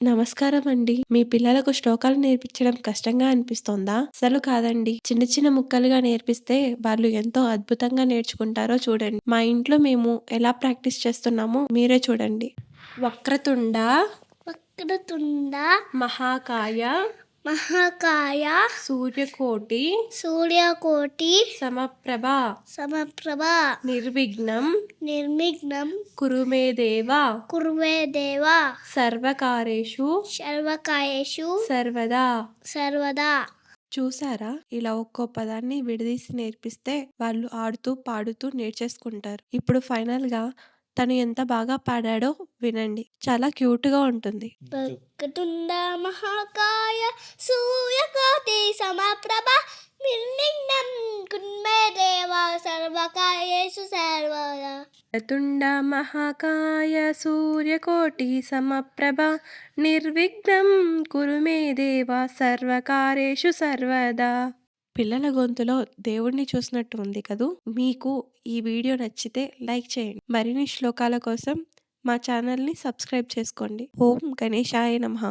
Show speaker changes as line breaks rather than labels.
నమస్కారం అండి. మీ పిల్లలకు శ్లోకాలు నేర్పించడం కష్టంగా అనిపిస్తోందా? అస్సలు కాదండి. చిన్న చిన్న ముక్కలుగా నేర్పిస్తే వాళ్ళు ఎంతో అద్భుతంగా నేర్చుకుంటారో చూడండి. మా ఇంట్లో మేము ఎలా ప్రాక్టీస్ చేస్తున్నామో మీరే చూడండి. వక్రతుండ
వక్రతుండ
మహాకాయ
మహాకాయ
సూర్యకోటి
సూర్యకోటి
సమప్రభ
సమప్రభ
నిర్విఘ్నం
నిర్విఘ్నం
కురు మే దేవ
కుర్వే దేవ
సర్వకార్యేషు
సర్వకాయేషు
సర్వదా.
సర్వదా.
చూసారా? ఇలా ఒక్కో పదాన్ని విడదీసి నేర్పిస్తే వాళ్ళు ఆడుతూ, పాడుతూ నేర్చేసుకుంటారు. ఇప్పుడు ఫైనల్‌గా తను ఎంత బాగా పాడాడో వినండి. చాలా క్యూట్‌గా ఉంటుంది.
వక్రతుండ మహాకాయ సూర్యకోటి సమప్రభ నిర్విఘ్నం కుర్మే దేవ సర్వకాయేషు సర్వదా.
వక్రతుండ మహాకాయ సూర్యకోటి సమప్రభ నిర్విఘ్నం కురు మే దేవ సర్వకార్యేషు సర్వదా. పిల్లల గొంతులో దేవుడిని చూసినట్టు ఉంది కదూ! మీకు ఈ వీడియో నచ్చితే లైక్ చేయండి. మరిన్ని శ్లోకాల కోసం మా ఛానల్‌ని సబ్స్క్రైబ్ చేసుకోండి. ఓం గణేశాయ నమః.